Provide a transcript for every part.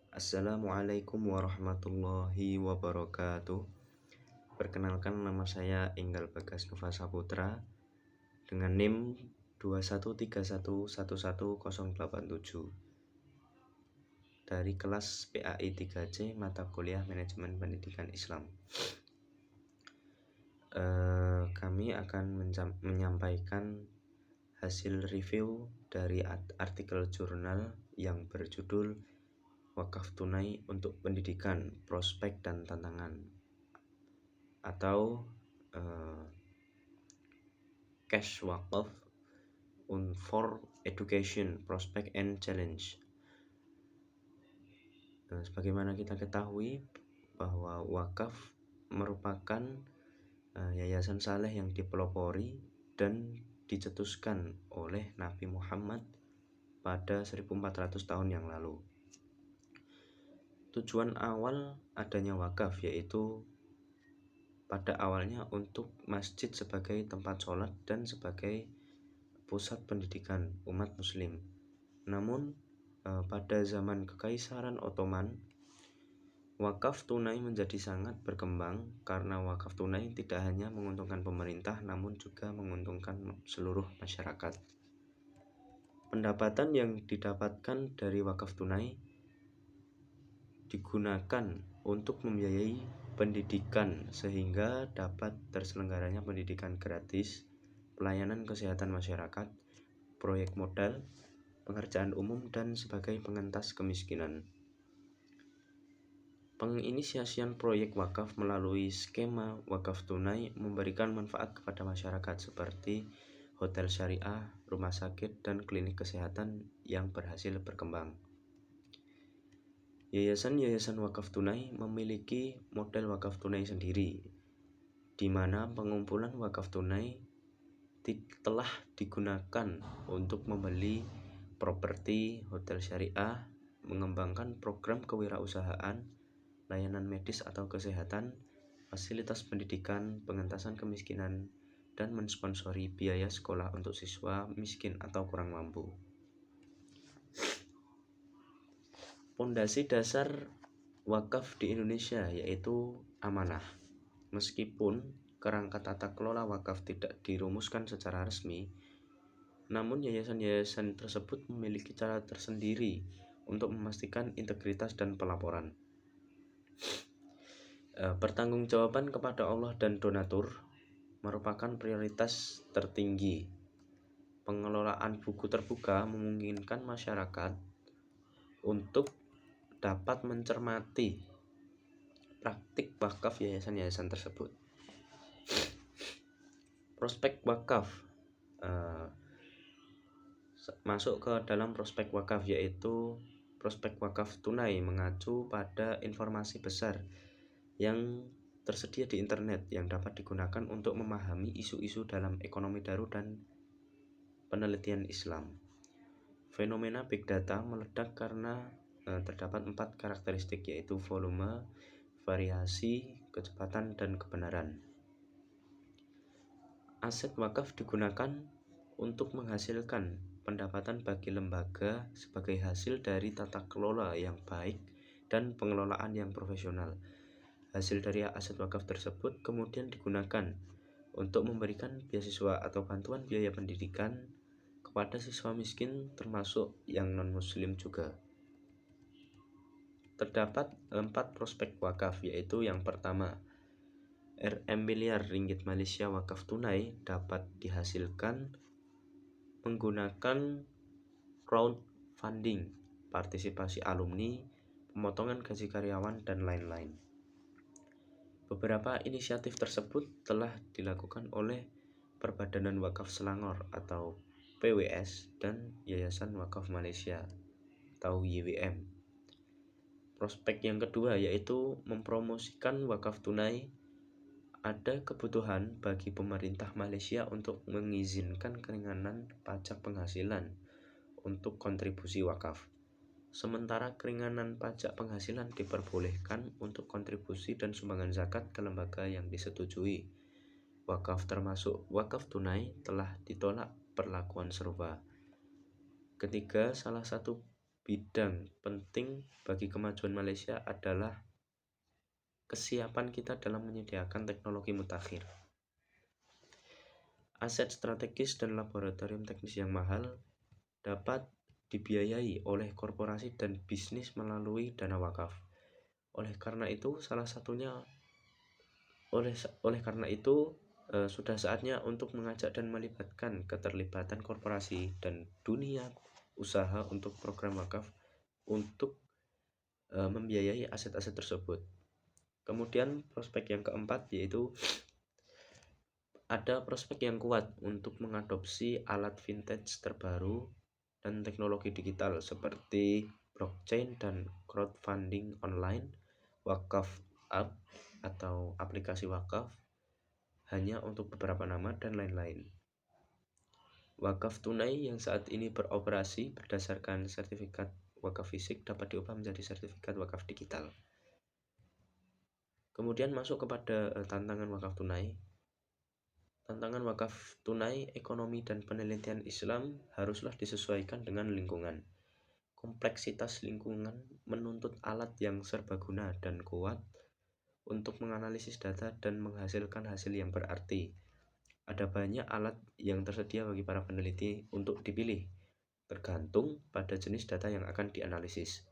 Assalamualaikum warahmatullahi wabarakatuh. Perkenalkan, nama saya Enggal Bagas Nova Saputra dengan NIM 213111087 dari kelas PAI 3C mata kuliah Manajemen Pendidikan Islam. Kami akan menyampaikan hasil review dari artikel jurnal yang berjudul Wakaf Tunai untuk Pendidikan, Prospek dan Tantangan, atau Cash Wakaf for Education, Prospect and Challenge. Sebagaimana kita ketahui bahwa wakaf merupakan yayasan saleh yang dipelopori dan dicetuskan oleh Nabi Muhammad pada 1400 tahun yang lalu. Tujuan awal adanya wakaf yaitu pada awalnya untuk masjid sebagai tempat sholat dan sebagai pusat pendidikan umat muslim. Namun pada zaman Kekaisaran Ottoman, wakaf tunai menjadi sangat berkembang karena wakaf tunai tidak hanya menguntungkan pemerintah namun juga menguntungkan seluruh masyarakat. Pendapatan yang didapatkan dari wakaf tunai digunakan untuk membiayai pendidikan sehingga dapat terselenggaranya pendidikan gratis, pelayanan kesehatan masyarakat, proyek modal, pengerjaan umum, dan sebagai pengentas kemiskinan. Penginisiasian proyek wakaf melalui skema wakaf tunai memberikan manfaat kepada masyarakat seperti hotel syariah, rumah sakit, dan klinik kesehatan yang berhasil berkembang. Yayasan-yayasan wakaf tunai memiliki model wakaf tunai sendiri, di mana pengumpulan wakaf tunai telah digunakan untuk membeli properti hotel syariah, mengembangkan program kewirausahaan, layanan medis atau kesehatan, fasilitas pendidikan, pengentasan kemiskinan, dan mensponsori biaya sekolah untuk siswa miskin atau kurang mampu. Pondasi dasar wakaf di Indonesia yaitu amanah. Meskipun kerangka tata kelola wakaf tidak dirumuskan secara resmi, namun yayasan-yayasan tersebut memiliki cara tersendiri untuk memastikan integritas dan pelaporan. Pertanggungjawaban kepada Allah dan donatur merupakan prioritas tertinggi. Pengelolaan buku terbuka memungkinkan masyarakat untuk dapat mencermati praktik wakaf yayasan-yayasan tersebut. Prospek wakaf masuk ke dalam prospek wakaf, yaitu prospek wakaf tunai mengacu pada informasi besar yang tersedia di internet yang dapat digunakan untuk memahami isu-isu dalam ekonomi daru dan penelitian Islam. Fenomena big data meledak karena terdapat 4 karakteristik, yaitu volume, variasi, kecepatan, dan kebenaran. Aset wakaf digunakan untuk menghasilkan pendapatan bagi lembaga sebagai hasil dari tata kelola yang baik dan pengelolaan yang profesional. Hasil dari aset wakaf tersebut kemudian digunakan untuk memberikan beasiswa atau bantuan biaya pendidikan kepada siswa miskin termasuk yang non-muslim juga. Terdapat 4 prospek wakaf, yaitu yang pertama, Rp miliar ringgit Malaysia wakaf tunai dapat dihasilkan menggunakan crowdfunding, partisipasi alumni, pemotongan gaji karyawan, dan lain-lain. Beberapa inisiatif tersebut telah dilakukan oleh Perbadanan Wakaf Selangor atau PWS dan Yayasan Wakaf Malaysia atau YWM. Prospek yang kedua yaitu mempromosikan wakaf tunai. Ada kebutuhan bagi pemerintah Malaysia untuk mengizinkan keringanan pajak penghasilan untuk kontribusi wakaf. Sementara keringanan pajak penghasilan diperbolehkan untuk kontribusi dan sumbangan zakat ke lembaga yang disetujui. Wakaf termasuk wakaf tunai telah ditolak perlakuan serupa. Ketiga, salah satu bidang penting bagi kemajuan Malaysia adalah kesiapan kita dalam menyediakan teknologi mutakhir. Aset strategis dan laboratorium teknis yang mahal dapat dibiayai oleh korporasi dan bisnis melalui dana wakaf. Oleh karena itu, sudah saatnya untuk mengajak dan melibatkan keterlibatan korporasi dan dunia usaha untuk program wakaf untuk membiayai aset-aset tersebut. Kemudian prospek yang keempat yaitu ada prospek yang kuat untuk mengadopsi alat vintage terbaru dan teknologi digital seperti blockchain dan crowdfunding online, wakaf app atau aplikasi wakaf hanya untuk beberapa nama dan lain-lain. Wakaf tunai yang saat ini beroperasi berdasarkan sertifikat wakaf fisik dapat diubah menjadi sertifikat wakaf digital. Kemudian masuk kepada tantangan wakaf tunai. Tantangan wakaf tunai, ekonomi dan penelitian Islam haruslah disesuaikan dengan lingkungan. Kompleksitas lingkungan menuntut alat yang serbaguna dan kuat untuk menganalisis data dan menghasilkan hasil yang berarti. Ada banyak alat yang tersedia bagi para peneliti untuk dipilih, tergantung pada jenis data yang akan dianalisis.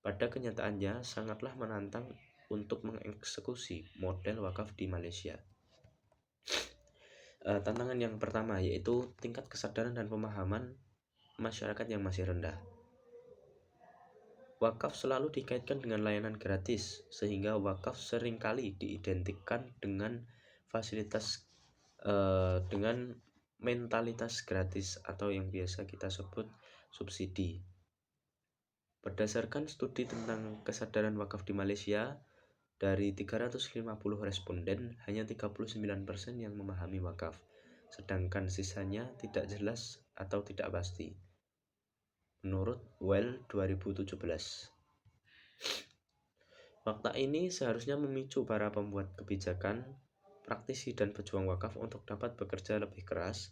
Pada kenyataannya, sangatlah menantang untuk mengeksekusi model wakaf di Malaysia. Tantangan yang pertama yaitu tingkat kesadaran dan pemahaman masyarakat yang masih rendah. Wakaf selalu dikaitkan dengan layanan gratis, sehingga wakaf seringkali diidentikan dengan dengan mentalitas gratis atau yang biasa kita sebut subsidi. Berdasarkan studi tentang kesadaran wakaf di Malaysia, dari 350 responden, hanya 39% yang memahami wakaf, sedangkan sisanya tidak jelas atau tidak pasti. Menurut Well 2017. Fakta ini seharusnya memicu para pembuat kebijakan, praktisi dan pejuang wakaf untuk dapat bekerja lebih keras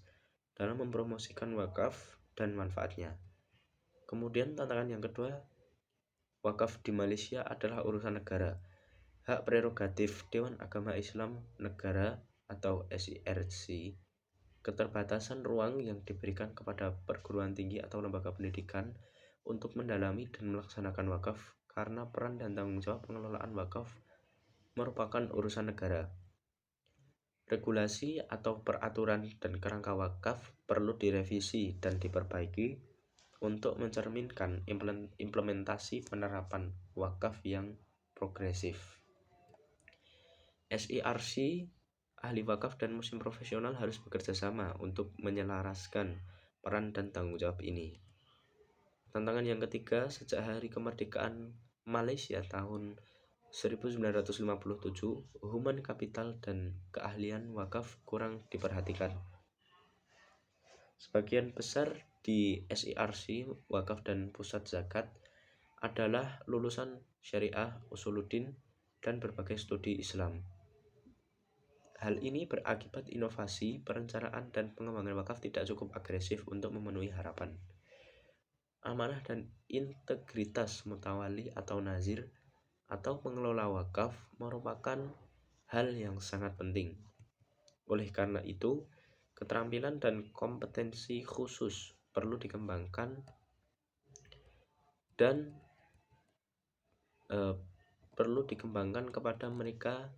dalam mempromosikan wakaf dan manfaatnya. Kemudian tantangan yang kedua, wakaf di Malaysia adalah urusan negara. Hak prerogatif Dewan Agama Islam Negara atau SIRC, keterbatasan ruang yang diberikan kepada perguruan tinggi atau lembaga pendidikan untuk mendalami dan melaksanakan wakaf karena peran dan tanggung jawab pengelolaan wakaf merupakan urusan negara. Regulasi atau peraturan dan kerangka wakaf perlu direvisi dan diperbaiki untuk mencerminkan implementasi penerapan wakaf yang progresif. SIRC, ahli wakaf dan museum profesional harus bekerja sama untuk menyelaraskan peran dan tanggung jawab ini. Tantangan yang ketiga, sejak hari kemerdekaan Malaysia tahun 1957, human capital dan keahlian wakaf kurang diperhatikan. Sebagian besar di SIRC, wakaf dan pusat zakat adalah lulusan syariah, usuluddin, dan berbagai studi Islam. Hal ini berakibat inovasi, perencanaan, dan pengembangan wakaf tidak cukup agresif untuk memenuhi harapan. Amanah dan integritas mutawali atau nazir atau pengelola wakaf merupakan hal yang sangat penting. Oleh karena itu, keterampilan dan kompetensi khusus perlu dikembangkan dan kepada mereka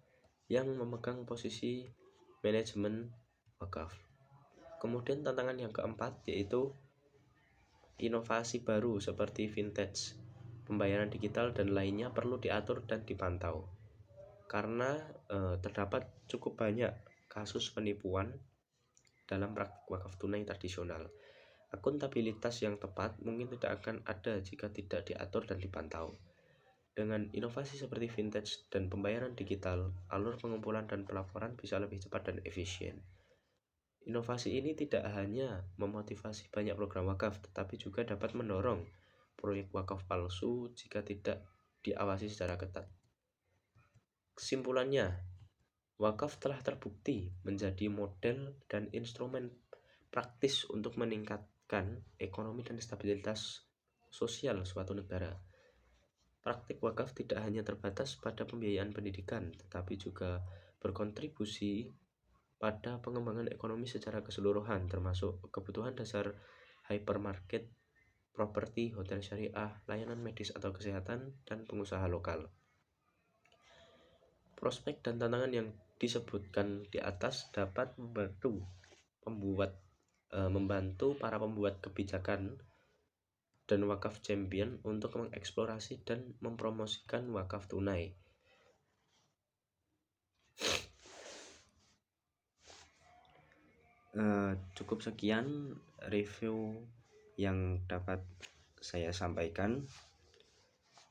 yang memegang posisi manajemen wakaf. Kemudian tantangan yang keempat yaitu inovasi baru seperti vintage, pembayaran digital dan lainnya perlu diatur dan dipantau. Karena terdapat cukup banyak kasus penipuan dalam praktik wakaf tunai tradisional. Akuntabilitas yang tepat mungkin tidak akan ada jika tidak diatur dan dipantau. Dengan inovasi seperti vintage dan pembayaran digital, alur pengumpulan dan pelaporan bisa lebih cepat dan efisien. Inovasi ini tidak hanya memotivasi banyak program wakaf, tetapi juga dapat mendorong proyek wakaf palsu jika tidak diawasi secara ketat. Kesimpulannya, wakaf telah terbukti menjadi model dan instrumen praktis untuk meningkatkan ekonomi dan stabilitas sosial suatu negara. Praktik wakaf tidak hanya terbatas pada pembiayaan pendidikan, tetapi juga berkontribusi pada pengembangan ekonomi secara keseluruhan, termasuk kebutuhan dasar hypermarket, properti, hotel syariah, layanan medis atau kesehatan, dan pengusaha lokal. Prospek dan tantangan yang disebutkan di atas dapat membantu para pembuat kebijakan dan wakaf champion untuk mengeksplorasi dan mempromosikan wakaf tunai. Cukup sekian review yang dapat saya sampaikan.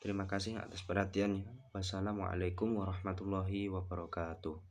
Terima kasih atas perhatiannya. Wassalamualaikum warahmatullahi wabarakatuh.